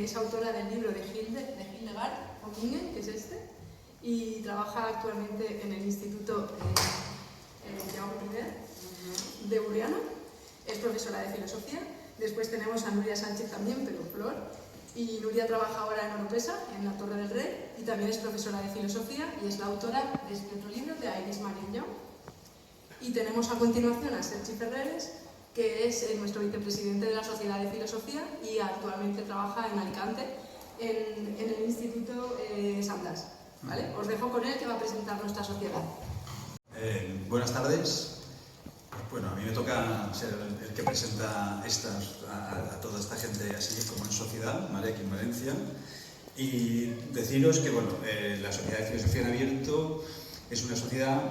es autora del libro de Hildegard von Bingen, que es este, y trabaja actualmente en el Instituto Jaume I de Burriana. Es profesora de filosofía. Después tenemos a Nuria Sánchez también, pero Flor. Y Nuria trabaja ahora en Oropesa, en la Torre del Rey, y también es profesora de filosofía y es la autora de este otro libro, de Iris Marion Young. Y tenemos a continuación a Sergi Ferreres, que es nuestro vicepresidente de la Sociedad de Filosofía y actualmente trabaja en Alicante, en el Instituto San Blas. ¿Vale? Os dejo con él, que va a presentar nuestra sociedad. Buenas tardes. Bueno, a mí me toca ser el que presenta a toda esta gente así como en sociedad, ¿vale? Aquí en Valencia. Y deciros que, bueno, la Sociedad de Filosofía en Abierto es una sociedad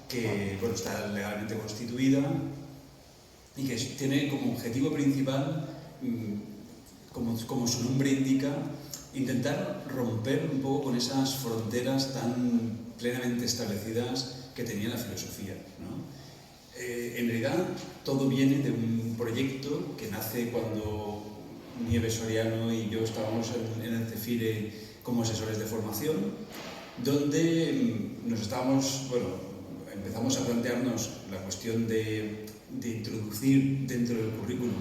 que, bueno, está legalmente constituida y que tiene como objetivo principal, como su nombre indica, intentar romper un poco con esas fronteras tan plenamente establecidas que tenía la filosofía, ¿no? En realidad, todo viene de un proyecto que nace cuando Nieves Soriano y yo estábamos en el CEFIRE como asesores de formación, donde empezamos a plantearnos la cuestión de introducir dentro del currículum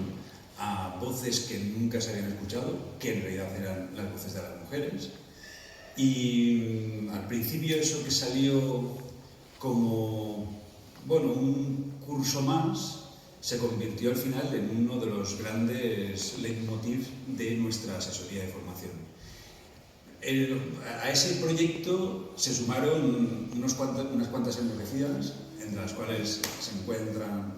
a voces que nunca se habían escuchado, que en realidad eran las voces de las mujeres. Y al principio eso que salió como, bueno, un curso más, se convirtió al final en uno de los grandes leitmotiv de nuestra asesoría de formación. A ese proyecto se sumaron unas cuantas enloquecidas, entre las cuales se encuentran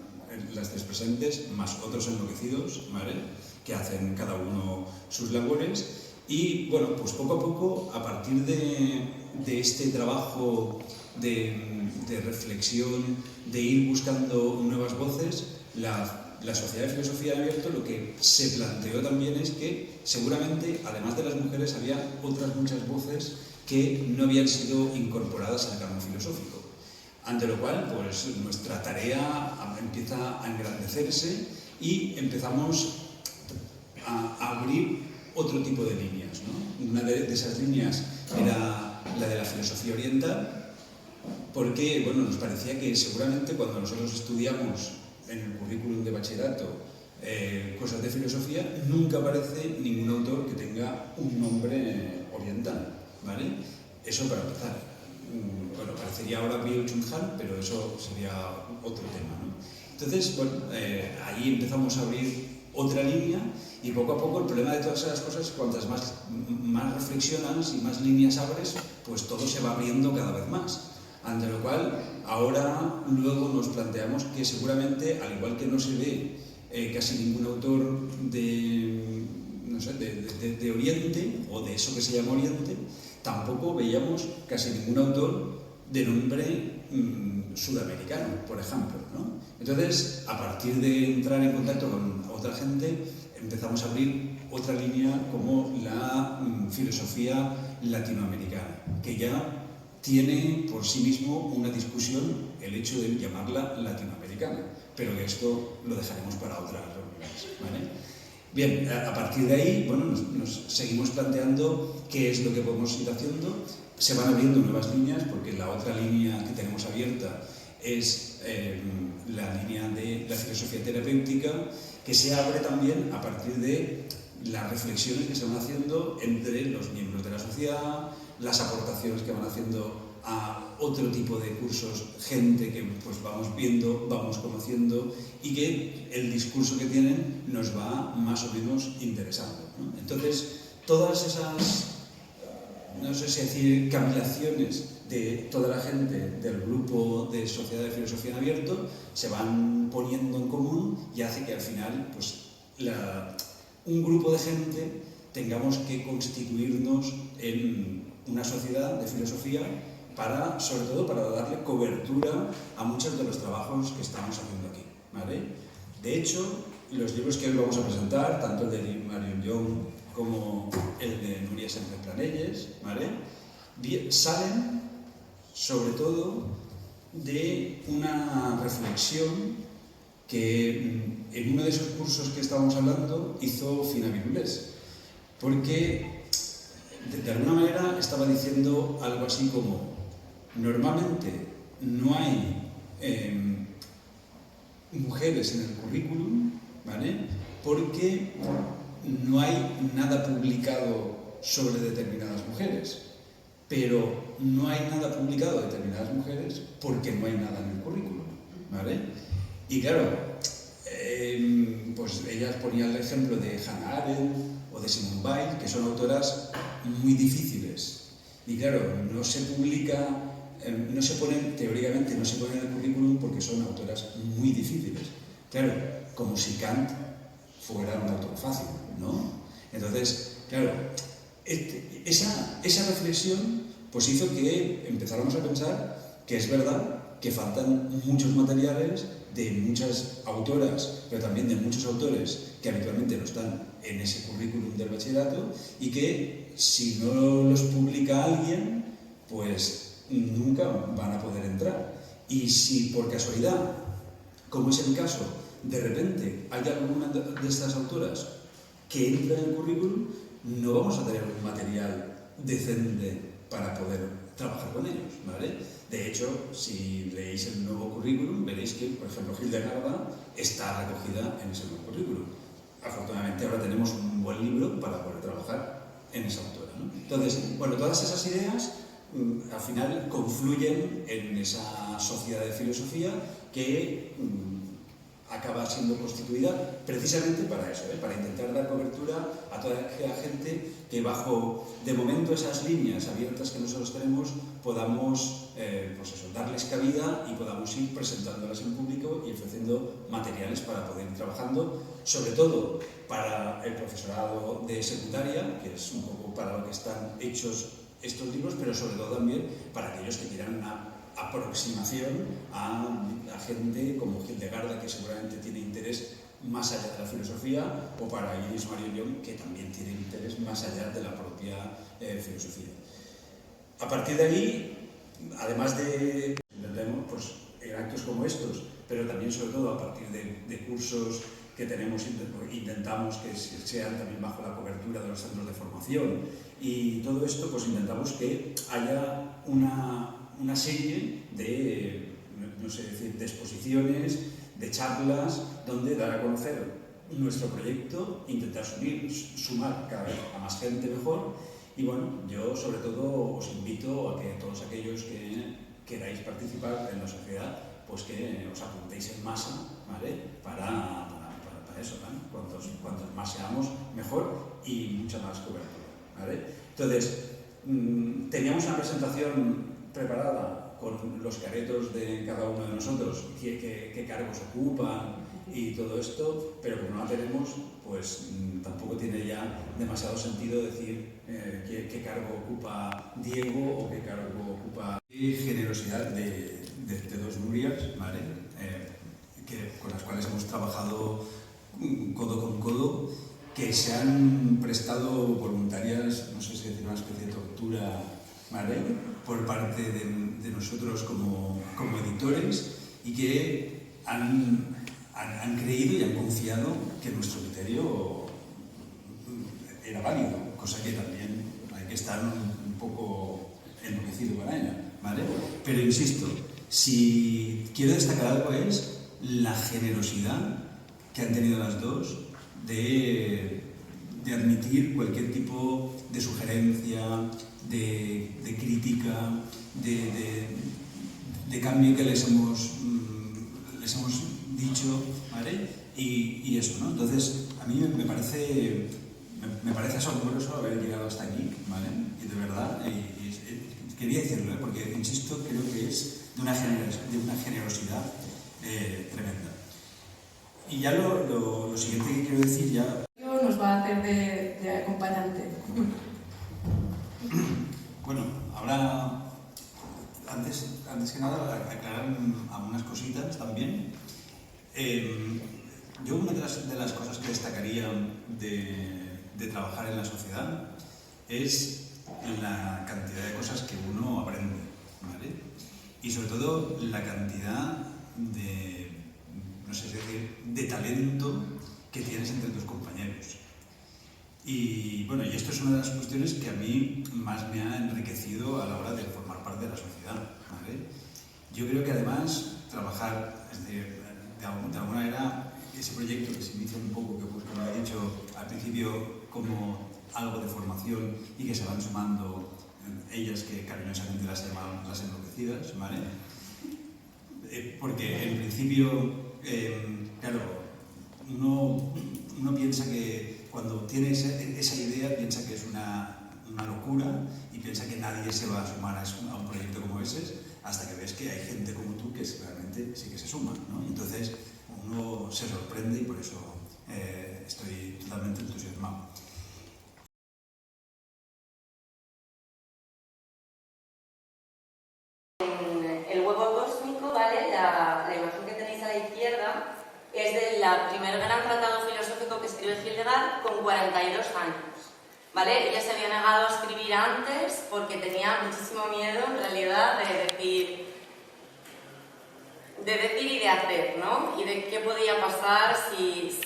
las tres presentes, más otros enloquecidos, ¿vale?, que hacen cada uno sus labores. Y bueno, pues poco a poco, a partir de este trabajo de reflexión, de ir buscando nuevas voces, la Sociedad de Filosofía en Abierto lo que se planteó también es que seguramente, además de las mujeres, había otras muchas voces que no habían sido incorporadas al canon filosófico. Ante lo cual, pues nuestra tarea empieza a engrandecerse y empezamos a abrir otro tipo de líneas, ¿no? Una de esas líneas era la de la filosofía oriental, porque, bueno, nos parecía que seguramente cuando nosotros estudiamos en el currículum de bachillerato cosas de filosofía, nunca aparece ningún autor que tenga un nombre oriental, ¿vale? Eso para empezar. Bueno, parecería ahora Byung-Chul Han, pero eso sería otro tema, ¿no? Entonces, bueno, ahí empezamos a abrir otra línea y poco a poco el problema de todas esas cosas, cuantas más reflexionas y más líneas abres, pues todo se va abriendo cada vez más. Ante lo cual, ahora luego nos planteamos que seguramente, al igual que no se ve casi ningún autor de Oriente, o de eso que se llama Oriente, tampoco veíamos casi ningún autor de nombre sudamericano, por ejemplo, ¿no? Entonces, a partir de entrar en contacto con otra gente, empezamos a abrir otra línea como la filosofía latinoamericana, que ya tiene por sí mismo una discusión el hecho de llamarla latinoamericana, pero que esto lo dejaremos para otras reuniones, ¿vale? Bien, a partir de ahí, bueno, nos seguimos planteando qué es lo que podemos ir haciendo. Se van abriendo nuevas líneas, porque la otra línea que tenemos abierta es la línea de la filosofía terapéutica, que se abre también a partir de las reflexiones que se van haciendo entre los miembros de la sociedad, las aportaciones que van haciendo a otro tipo de cursos, gente que pues vamos viendo, vamos conociendo y que el discurso que tienen nos va más o menos interesando, ¿no? Entonces, todas esas, no sé si decir, cavilaciones de toda la gente del grupo de Sociedad de Filosofía en Abierto se van poniendo en común y hace que al final pues, un grupo de gente tengamos que constituirnos en una sociedad de filosofía sobre todo para darle cobertura a muchos de los trabajos que estamos haciendo aquí, ¿vale? De hecho, los libros que hoy vamos a presentar, tanto el de Marion Young como el de Nuria Sánchez Planelles, ¿vale?, salen sobre todo de una reflexión que en uno de esos cursos que estábamos hablando hizo Fina Virulés. porque de alguna manera estaba diciendo algo así como, normalmente no hay mujeres en el currículum, ¿vale? Porque no hay nada publicado sobre determinadas mujeres, pero no hay nada publicado de determinadas mujeres porque no hay nada en el currículum, ¿vale? Y claro, pues ellas ponían el ejemplo de Hannah Arendt o de Simone Weil, que son autoras muy difíciles. Y claro, no se publica, no se ponen, teóricamente no se ponen en el currículum porque son autoras muy difíciles. Claro, como si Kant fuera un autor fácil, ¿no? Entonces, claro, esa reflexión pues hizo que empezáramos a pensar que es verdad que faltan muchos materiales de muchas autoras, pero también de muchos autores que habitualmente no están en ese currículum del bachillerato y que si no los publica alguien, pues nunca van a poder entrar. Y si por casualidad, como es el caso, de repente hay alguna de estas autoras que entra en el currículum, no vamos a tener un material decente para poder trabajar con ellos, ¿vale? De hecho, si leéis el nuevo currículum, veréis que, por ejemplo, Hildegarda está recogida en ese nuevo currículum. Afortunadamente ahora tenemos un buen libro para poder trabajar en esa autora, ¿no? Entonces, bueno, todas esas ideas al final confluyen en esa sociedad de filosofía que acaba siendo constituida precisamente para eso, para intentar dar cobertura a toda aquella gente que bajo, de momento, esas líneas abiertas que nosotros tenemos, podamos pues eso, darles cabida y podamos ir presentándolas en público y ofreciendo materiales para poder ir trabajando, sobre todo para el profesorado de secundaria, que es un poco para lo que están hechos estos libros, pero sobre todo también para aquellos que quieran una aproximación a gente como Hildegarda, que seguramente tiene interés más allá de la filosofía, o para Iris Marion Young, que también tiene interés más allá de la propia filosofía. A partir de ahí, además de entendemos, pues, en actos como estos, pero también sobre todo a partir de cursos que tenemos, intentamos que sean también bajo la cobertura de los centros de formación, y todo esto, pues intentamos que haya una serie de, no sé decir, de exposiciones, de charlas, donde dar a conocer nuestro proyecto, intentar sumar cada vez a más gente mejor. Y bueno, yo sobre todo os invito a que todos aquellos que queráis participar en la sociedad, pues que os apuntéis en masa, ¿vale? Para eso, ¿vale? Cuantos más seamos, mejor, y mucha más cobertura, ¿vale? Entonces, teníamos una presentación preparada con los caretos de cada uno de nosotros, qué cargos ocupan y todo esto, pero como no la tenemos, pues tampoco tiene ya demasiado sentido decir qué cargo ocupa Diego o qué cargo ocupa. Generosidad de dos Núrias, ¿vale? Con las cuales hemos trabajado codo con codo, que se han prestado voluntarias, no sé si decir una especie de tortura, ¿vale?, por parte de nosotros como editores, y que han creído y han confiado que nuestro criterio era válido, cosa que también hay que estar un poco enloquecido con ella, ¿vale? Pero insisto, si quiero destacar algo es la generosidad que han tenido las dos de admitir cualquier tipo de sugerencia, de crítica, de cambio que les hemos dicho, ¿vale? Y eso, ¿no? Entonces, a mí me parece asombroso haber llegado hasta aquí, ¿vale? Y de verdad, quería decirlo, porque, insisto, creo que es de una generosidad tremenda. Y ya lo siguiente que quiero decir ya... Nos va a hacer de acompañante. Bueno, ahora, antes que nada, aclarar algunas cositas también. Yo una de las cosas que destacaría de trabajar en la sociedad es la cantidad de cosas que uno aprende, ¿vale? Y sobre todo la cantidad de talento que tienes entre tus compañeros. Y bueno, y esto es una de las cuestiones que a mí más me ha enriquecido a la hora de formar parte de la sociedad, ¿vale? Yo creo que además trabajar, de alguna manera, ese proyecto que se inicia un poco, que pues, como he dicho al principio, como algo de formación y que se van sumando ellas que cariñosamente las llaman las enloquecidas, ¿vale? Porque en principio, claro, uno piensa que cuando tiene esa idea, piensa que es una locura y piensa que nadie se va a sumar a un proyecto como ese, hasta que ves que hay gente como tú que realmente sí que se suma, ¿no? Entonces uno se sorprende y por eso estoy totalmente entusiasmado. El huevo cósmico, ¿vale? La imagen que tenéis a la izquierda es del primer gran tratado filosófico que escribe Hildegard con 42 años, ¿vale? Ella se había negado a escribir antes porque tenía muchísimo miedo, en realidad, de decir y de hacer, ¿no? Y de qué podía pasar si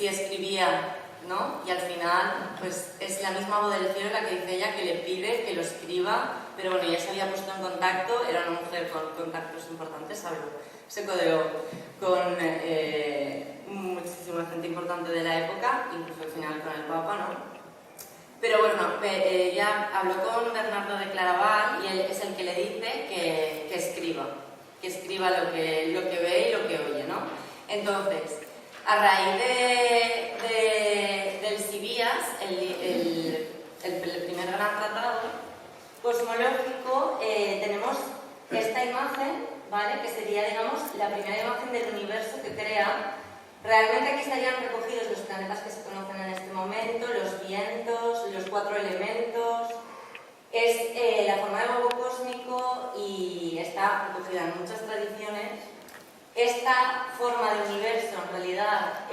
escribía, ¿no? Y al final, pues es la misma voz del cielo la que dice ella que le pide que lo escriba, pero bueno, ya se había puesto en contacto, era una mujer con contactos importantes, ¿sabes? Se codeó con muchísima gente importante de la época, incluso al final con el Papa, ¿no? Pero bueno, ella habló con Bernardo de Claraval y él es el que le dice que escriba lo que ve y lo que oye, ¿no? Entonces, a raíz del Sibías, el primer gran tratado cosmológico, tenemos esta imagen, ¿vale? Que sería, digamos, la primera imagen del universo que crea. Realmente aquí estarían recogidos los planetas que se conocen en este momento, los vientos, los 4 elementos. Es la forma de huevo cósmico y está recogida en muchas tradiciones. Esta forma de universo, en realidad,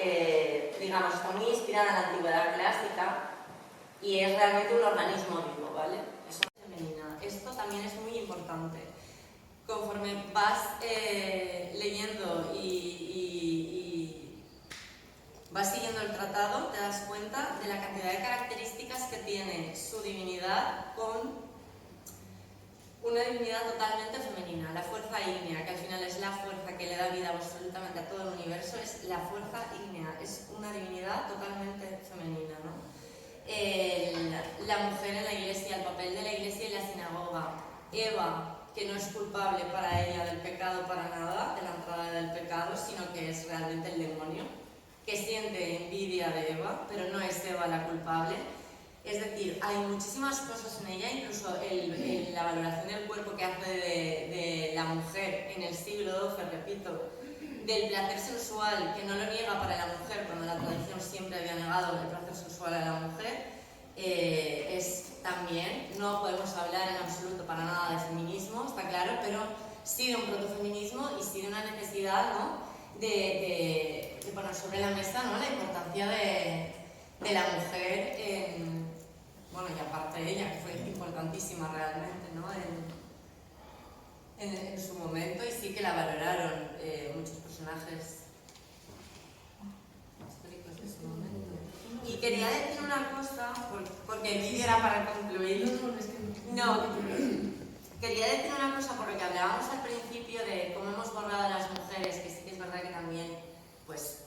digamos, está muy inspirada en la antigüedad clásica y es realmente un organismo vivo, ¿vale? Eso es femenina. Esto también es muy importante. Conforme vas leyendo y vas siguiendo el tratado, te das cuenta de la cantidad de características que tiene su divinidad con una divinidad totalmente femenina. La fuerza ígnea, que al final es la fuerza que le da vida absolutamente a todo el universo, es la fuerza ígnea, es una divinidad totalmente femenina, ¿no? La mujer en la iglesia, el papel de la iglesia y la sinagoga. Eva, que no es culpable para ella del pecado para nada, de la entrada del pecado, sino que es realmente el demonio, que siente envidia de Eva, pero no es Eva la culpable. Es decir, hay muchísimas cosas en ella, incluso la valoración del cuerpo que hace de la mujer en el siglo XII, repito, del placer sensual, que no lo niega para la mujer, cuando la tradición siempre había negado el placer sensual a la mujer, es también, no podemos hablar en absoluto para nada de feminismo, está claro, pero sí de un protofeminismo y sí de una necesidad, ¿no?, de poner sobre la mesa, ¿no?, la importancia de la mujer bueno, y aparte de ella, que fue importantísima realmente, ¿no?, en su momento, y sí que la valoraron muchos personajes históricos de su momento. Y quería decir una cosa, porque el vídeo era para concluir. No, quería decir una cosa por lo que hablábamos al principio de cómo hemos borrado a las mujeres, que sí que es verdad que también, pues,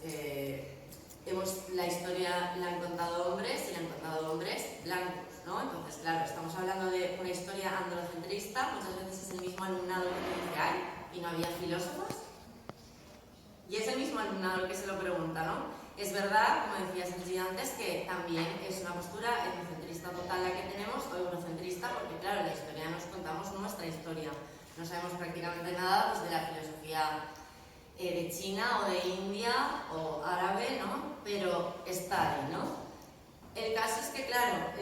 la historia la han contado hombres y la han contado hombres blancos, ¿no? Entonces, claro, estamos hablando de una historia androcentrista, muchas veces es el mismo alumnado que te dice, ay, ¿y no había filósofos? Y es el mismo alumnado el que se lo pregunta, ¿no? Es verdad, como decía Sergi antes, que también es una postura etnocentrista total la que tenemos, o eurocentrista, porque claro, en la historia nos contamos nuestra historia. No sabemos prácticamente nada pues, de la filosofía de China o de India o árabe, ¿no? Pero está ahí, ¿no? El caso es que, claro,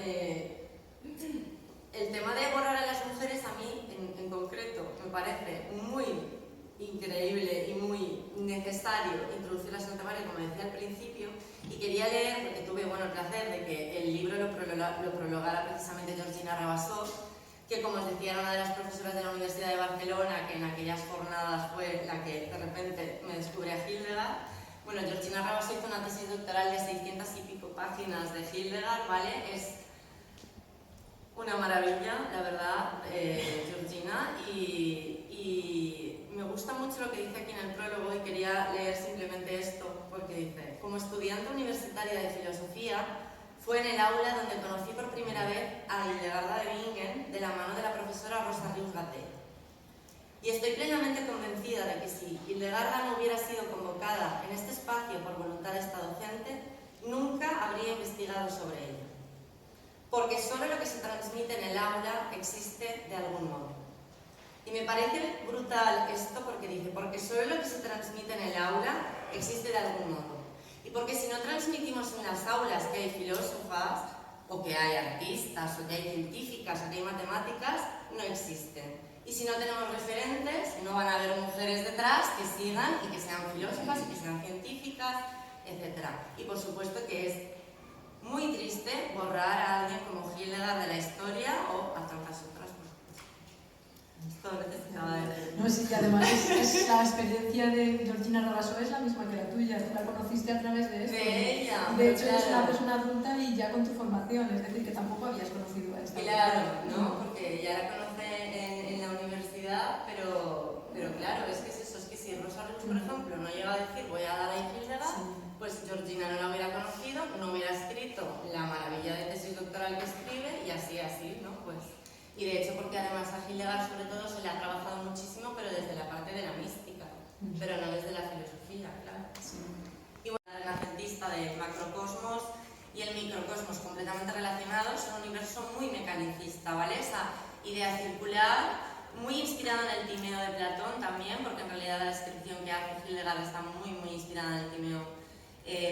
el tema de borrar a las mujeres a mí, en concreto, me parece muy increíble y muy necesario introducirlas en el temario, como decía al principio, y quería leer, porque tuve el placer de que el libro lo prologara precisamente Georgina Rabasov, que como os decía era una de las profesoras de la Universidad de Barcelona, que en aquellas jornadas fue la que de repente me descubre a Hildegard. Bueno, Georgina Rabasov hizo una tesis doctoral de 600 y pico páginas de Hildegard, ¿vale? Es una maravilla, la verdad, Georgina, y me gusta mucho lo que dice aquí en el prólogo y quería leer simplemente esto, porque dice: como estudiante universitaria de filosofía, fue en el aula donde conocí por primera vez a Hildegarda de Bingen de la mano de la profesora Rosa Rius-Gatell. Y estoy plenamente convencida de que si Hildegarda no hubiera sido convocada en este espacio por voluntad de esta docente, nunca habría investigado sobre ella. Porque solo lo que se transmite en el aula existe de algún modo. Y me parece brutal esto porque dice, porque solo lo que se transmite en el aula existe de algún modo. Y porque si no transmitimos en las aulas que hay filósofas, o que hay artistas, o que hay científicas, o que hay matemáticas, no existen. Y si no tenemos referentes, no van a haber mujeres detrás que sigan y que sean filósofas y que sean científicas, etc. Y por supuesto que es muy triste borrar a alguien como Hildegard de la historia o a tantas otras. Esto necesitaba de... No, sí, que además es la experiencia de Georgina Rabasó es la misma que la tuya. Tú la conociste a través de esto. De ella. De hecho, claro. eres una persona adulta y ya con tu formación, es decir, que tampoco habías conocido a esta Claro, mujer. ¿no? Porque ya la conoce en la universidad, pero claro, es que es eso, es que si Rosa Rius, por ejemplo, no llega a decir voy a dar a Hildegard, pues Georgina no la hubiera conocido, no hubiera escrito la maravilla de tesis doctoral que escribe y así, ¿no? Pues... Y de hecho, porque además a Hildegard sobre todo se le ha trabajado muchísimo, pero desde la parte de la mística, pero no desde la filosofía, claro. Sí. Y bueno, la renacentista de macrocosmos y el microcosmos completamente relacionados, es un universo muy mecanicista, ¿vale? Esa idea circular, muy inspirada en el Timeo de Platón también, porque en realidad la descripción que hace Hildegard está muy inspirada en el Timeo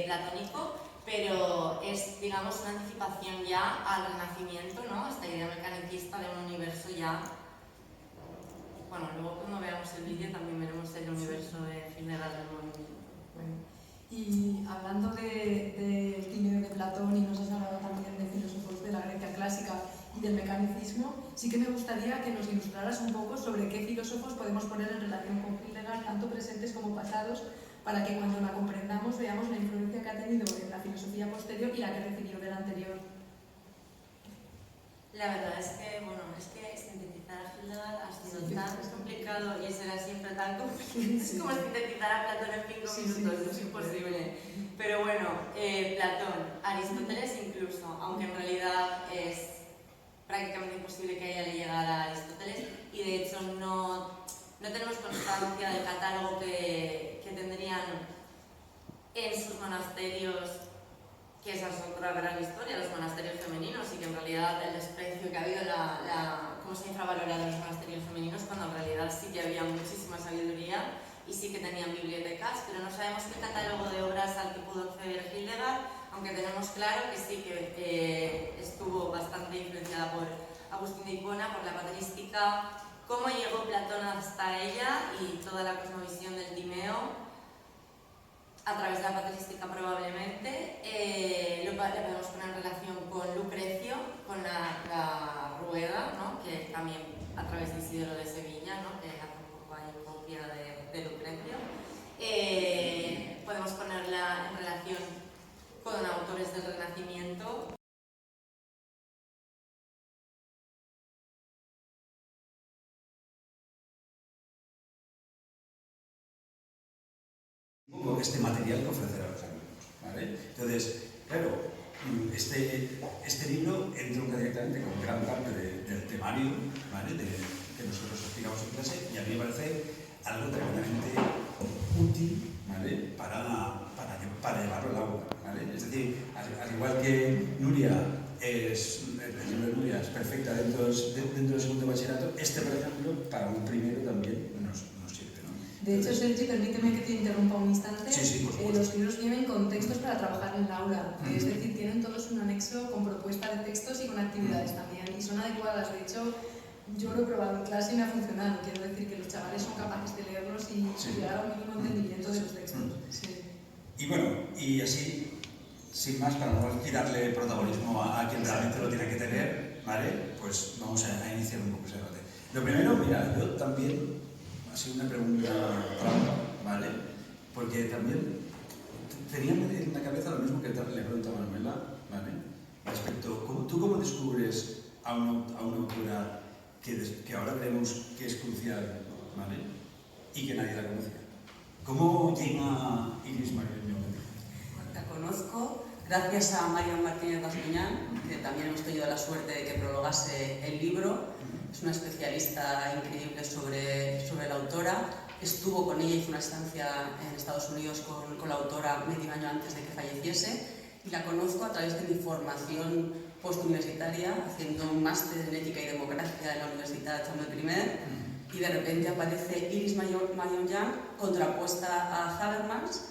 platónico, pero es, digamos, una anticipación ya al Renacimiento, ¿no? Esta idea mecanicista de un universo ya... Bueno, luego cuando veamos el vídeo también veremos el universo de Hildegard del movimiento. Bueno, y hablando del Timeo de Platón, y nos has hablado también de filósofos de la Grecia clásica y del mecanicismo, sí que me gustaría que nos ilustraras un poco sobre qué filósofos podemos poner en relación con Hildegard, tanto presentes como pasados, para que cuando la comprendamos veamos la influencia que ha tenido en la filosofía posterior y la que recibió de la anterior. La verdad es que, bueno, sintetizar a Hildegard ha sido tan complicado y será siempre tan complicado. Es como sintetizar a Platón en 5 minutos, es imposible. Pero bueno, Platón, Aristóteles incluso, aunque en realidad es prácticamente imposible que a ella le llegara a Aristóteles, y de hecho no tenemos constancia del catálogo que tendrían en sus monasterios, que esa es otra gran historia, los monasterios femeninos, y que en realidad el desprecio que ha habido, cómo se ha infravalorado los monasterios femeninos, cuando en realidad sí que había muchísima sabiduría y sí que tenían bibliotecas, pero no sabemos qué catálogo de obras al que pudo acceder Hildegard, aunque tenemos claro que sí que estuvo bastante influenciada por Agustín de Hipona, por la patrística, cómo llegó Platón hasta ella y toda la cosmovisión del Timeo, a través de la patrística probablemente. Lo podemos poner en relación con Lucrecio, con la Rueda, ¿no? Que también a través de Isidoro de Sevilla, ¿no? Que hace un poco ahí copia de Lucrecio. Podemos ponerla en relación con autores del Renacimiento. Un poco este material que ofrecer a los alumnos, ¿vale? Entonces, claro, este libro entronca directamente con gran parte del temario, ¿vale? Que nosotros explicamos en clase, y a mí me parece algo tremendamente útil, ¿vale? Para llevarlo al aula, ¿vale? Es decir, al igual que Nuria es perfecta dentro del segundo bachillerato, por ejemplo, para un primero también nos sirve, ¿no? De hecho, Sergi, permíteme que te interrumpa un instante. Sí, por supuesto. Los libros vienen con textos para trabajar en el aula, es decir, tienen todos un anexo con propuesta de textos y con actividades también, y son adecuadas. De hecho, yo lo he probado en clase y me ha funcionado. Quiero decir que los chavales son capaces de leerlos y llegar a un mínimo entendimiento de los textos. Sí. Y bueno, y así, sin más, para no quitarle protagonismo a quien realmente lo tiene que tener, ¿vale? Pues vamos a iniciar un poco ese debate. Lo primero, mira, yo también, ha sido una pregunta trampa, ¿vale? Porque también tenía en la cabeza lo mismo que le preguntaba a Manuela, descubres a una autora que ahora creemos que es crucial, ¿vale? Y que nadie la conocía? ¿Cómo llega Iris Marioñán? La conozco gracias a Marian Martínez Bascuñán, que también hemos tenido la suerte de que prologase el libro. Es una especialista increíble sobre la autora. Estuvo con ella, hizo una estancia en Estados Unidos con la autora medio año antes de que falleciese, y la conozco a través de mi formación postuniversitaria, haciendo un máster en ética y democracia en la Universidad Charles I, y de repente aparece Iris Marioñán contrapuesta a Habermas,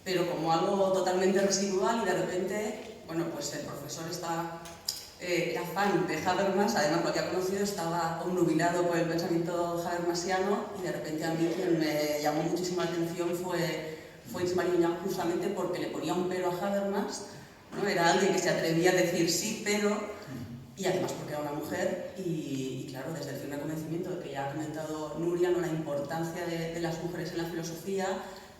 pero como algo totalmente residual, y de repente, bueno, pues el profesor era fan de Habermas, además lo que ha conocido estaba obnubilado por el pensamiento habermasiano, y de repente a mí quien me llamó muchísimo la atención fue Iris Marioñán, justamente porque le ponía un pero a Habermas, ¿no? Era alguien que se atrevía a decir sí, pero, y además porque era una mujer, y claro, desde el firme convencimiento de que ya ha comentado Nuria, ¿no? La importancia de las mujeres en la filosofía,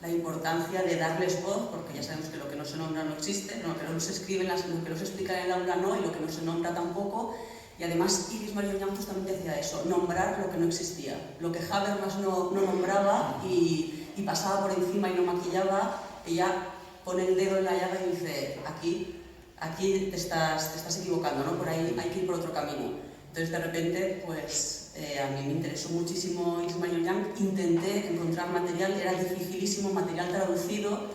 la importancia de darles voz, porque ya sabemos que lo que no se nombra no existe, lo que no se escribe, lo que no se explica en el aula no, y lo que no se nombra tampoco. Y además Iris Marioñán justamente hacía eso, nombrar lo que no existía, lo que Habermas no nombraba y pasaba por encima y no maquillaba. Ella pone el dedo en la llaga y dice, aquí te estás equivocando, ¿no? Por ahí hay que ir por otro camino. Entonces de repente, pues a mí me interesó muchísimo Iris Marioñán, intenté encontrar material, era dificilísimo, material traducido,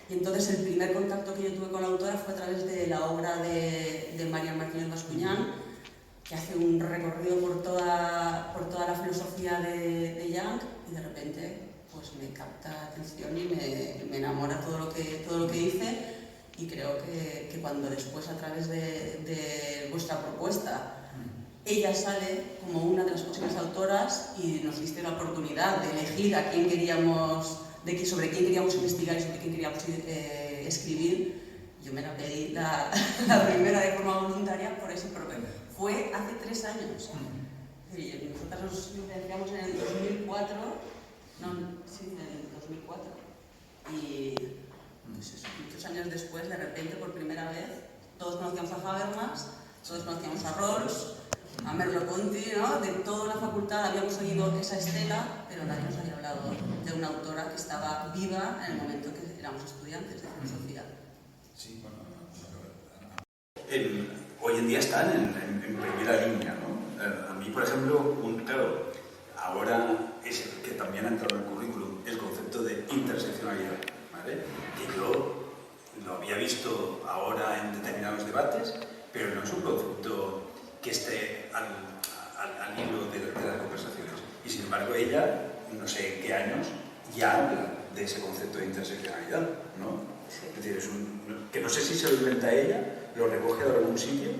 y entonces el primer contacto que yo tuve con la autora fue a través de la obra de Marian Martínez Bascuñán, que hace un recorrido por toda la filosofía de Jung, y de repente pues me capta la atención y me enamora todo lo que dice, y creo que cuando después, a través de vuestra propuesta, ella sale como una de las posibles autoras y nos diste la oportunidad de elegir a quién queríamos, sobre quién queríamos investigar y sobre quién queríamos escribir, yo me la pedí la primera de forma voluntaria por eso, pero fue hace 3 años. Nosotras nos licenciamos en el 2004, en el 2004, y pues eso, muchos años después, de repente, por primera vez, todos conocíamos a Habermas, todos conocíamos a Rawls, a Merleau-Ponty, ¿no? De toda la facultad habíamos oído esa estela, pero nadie nos había hablado de una autora que estaba viva en el momento que éramos estudiantes de filosofía. Sí, bueno, hoy en día están en primera línea, ¿no? A mí, por ejemplo, claro, ahora es que también ha entrado en el currículum el concepto de interseccionalidad, ¿vale? Que yo lo había visto ahora en determinados debates, pero no es un concepto que esté al hilo de las conversaciones. Y sin embargo ella, no sé en qué años, ya habla de ese concepto de interseccionalidad, ¿no? Sí. Es decir, que no sé si se lo inventa ella, lo recoge de algún sitio,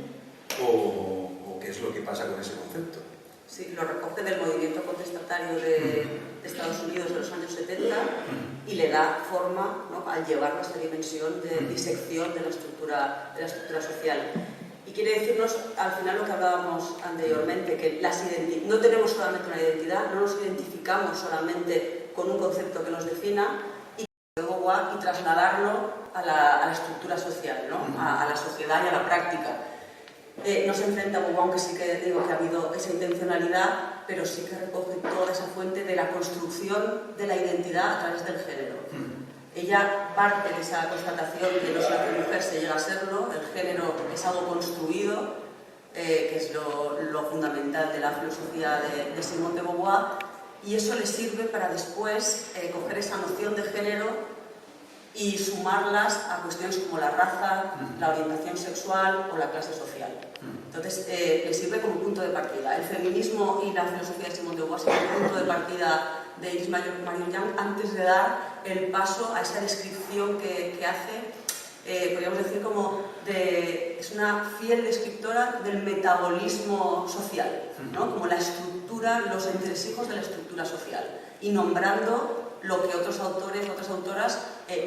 o qué es lo que pasa con ese concepto. Sí, lo recoge del movimiento contestatario de Estados Unidos de los años 70 y le da forma, ¿no?, al llevar esta dimensión de disección de la estructura social. Y quiere decirnos, al final, lo que hablábamos anteriormente, que no tenemos solamente una identidad, no nos identificamos solamente con un concepto que nos defina, y luego y trasladarlo a la estructura social, ¿no?, a la sociedad y a la práctica. No se enfrenta a Beauvoir, aunque sí que digo que ha habido esa intencionalidad, pero sí que recoge toda esa fuente de la construcción de la identidad a través del género. Ella parte de esa constatación que no siempre mujer se llega a serlo, el género es algo construido, que es lo fundamental de la filosofía de Simone de Beauvoir, y eso le sirve para después coger esa noción de género y sumarlas a cuestiones como la raza, la orientación sexual o la clase social. Entonces, le sirve como punto de partida. El feminismo y la filosofía de Simone de Beauvoir son el punto de partida de Iris Marioñán antes de dar el paso a esa descripción que hace, podríamos decir es una fiel descriptora del metabolismo social, ¿no? Como la estructura, los entresijos de la estructura social, y nombrando lo que otros autores, otras autoras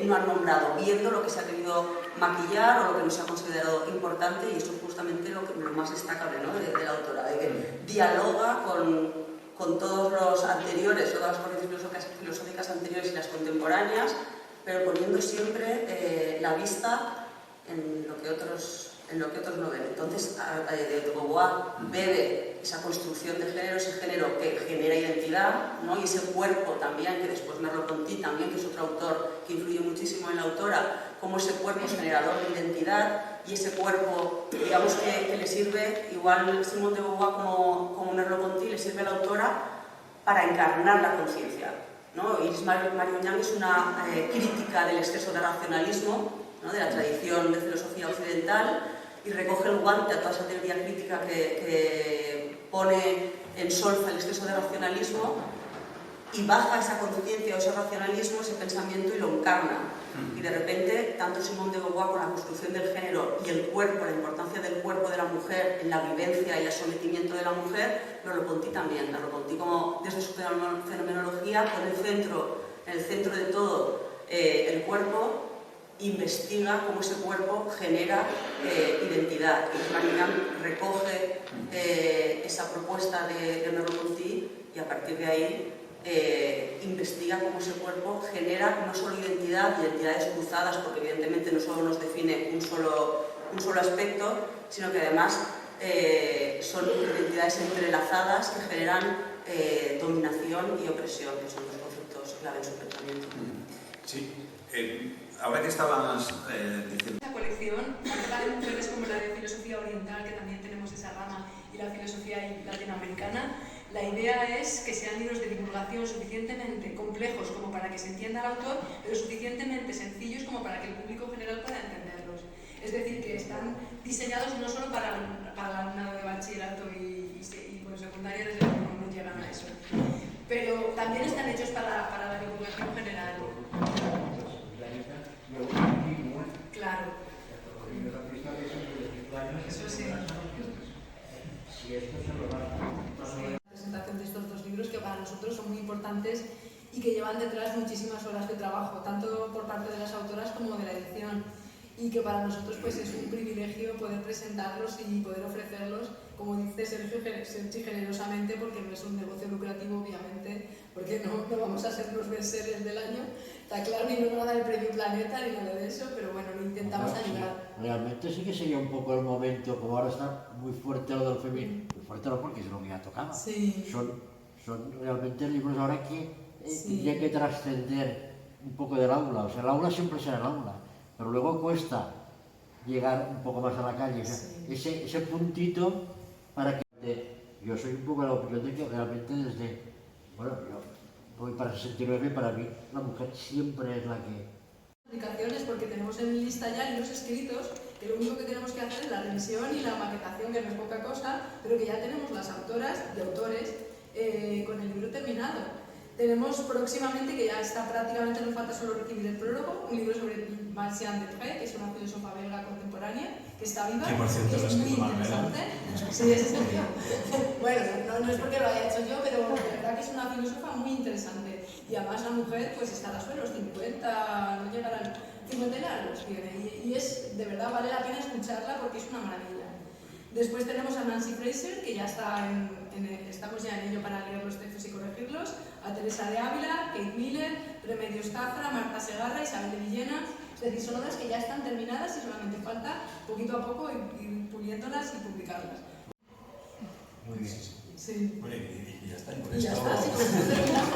no han nombrado, viendo lo que se ha querido maquillar o lo que no se ha considerado importante, y eso es justamente lo más destacable, ¿no?, de la autora, de que dialoga con todos los anteriores, todas las corrientes filosóficas anteriores y las contemporáneas, pero poniendo siempre la vista en lo que otros en lo que otros no ven. Entonces, de Beauvoir bebe esa construcción de género, ese género que genera identidad, ¿no? Y ese cuerpo también, que después Merleau-Ponty también, que es otro autor que influye muchísimo en la autora, como ese cuerpo es generador de identidad, y ese cuerpo, digamos, que le sirve, igual Simone de Beauvoir como Merleau-Ponty, le sirve a la autora para encarnar la conciencia, ¿no? Iris Marion-Young es una crítica del exceso de racionalismo, ¿no? De la tradición de filosofía occidental, y recoge el guante a toda esa teoría crítica que pone en solfa el exceso de racionalismo, y baja esa conciencia o ese racionalismo, ese pensamiento, y lo encarna. Y de repente, tanto Simone de Beauvoir con la construcción del género y el cuerpo, la importancia del cuerpo de la mujer en la vivencia y el sometimiento de la mujer, Merleau-Ponty también. Merleau-Ponty, como desde su fenomenología, pone en el centro de todo el cuerpo, investiga cómo ese cuerpo genera identidad. Y Marion recoge esa propuesta de Merleau-Ponty, y a partir de ahí investiga cómo ese cuerpo genera no solo identidades cruzadas, porque evidentemente no solo nos define un solo aspecto, sino que además son identidades entrelazadas que generan dominación y opresión, que son dos conceptos clave en su pensamiento. Sí, ahora que estabas diciendo... Esta colección, tanto de mujeres como la de filosofía oriental, que también tenemos esa rama, y la filosofía latinoamericana, la idea es que sean libros de divulgación suficientemente complejos como para que se entienda el autor, pero suficientemente sencillos como para que el público general pueda entenderlos. Es decir, que están diseñados no solo para el alumnado de bachillerato y bueno, secundaria, desde luego no llegan a eso, pero también están hechos para la divulgación general. Claro. Eso sí. La presentación de estos dos libros, que para nosotros son muy importantes y que llevan detrás muchísimas horas de trabajo, tanto por parte de las autoras como de la edición, y que para nosotros pues es un privilegio poder presentarlos y poder ofrecerlos, como dice Sergi, generosamente, porque no es un negocio lucrativo, obviamente, porque no vamos a ser los bestsellers del año, está claro, ni nos van a dar el premio Planeta ni nada de eso, pero bueno, lo intentamos ayudar. Sí, realmente sí que sería un poco el momento, como ahora está muy fuerte lo del feminismo, muy fuerte no, porque es lo que ya tocaba. Sí. Son realmente libros ahora que tendría que trascender un poco del aula, o sea, el aula siempre será el aula, pero luego cuesta llegar un poco más a la calle, o sea, sí. ese puntito para que... Yo soy un poco de la opinión de que realmente desde... Bueno, yo voy para 69, para mí la mujer siempre es la que... Aplicaciones, porque tenemos en lista ya libros escritos, que lo único que tenemos que hacer es la revisión y la maquetación, que no es poca cosa, pero que ya tenemos las autoras y autores con el libro terminado. Tenemos próximamente, que ya está prácticamente, nos falta solo recibir el prólogo, un libro sobre Marciane Depré, que es una filósofa belga contemporánea, que está viva, que por cierto que es muy interesante. Sí, es serio. Bueno, no es porque lo haya hecho yo, pero la verdad que es una filósofa muy interesante. Y además la mujer pues estará sobre los 50, no llegará a los 50 años tiene. Y es, de verdad, vale la pena escucharla porque es una maravilla. Después tenemos a Nancy Fraser, que ya está estamos ya en ello para leer los textos y corregirlos, a Teresa de Ávila, Kate Miller, Remedios Zafra, Marta Segarra, Isabel de Villena. Es decir, son obras que ya están terminadas y solamente falta poquito a poco ir puliéndolas y publicarlas. Muy bien. Sí. Bueno, y ya está. Y con Y ya esto... está, sí, con esto terminamos.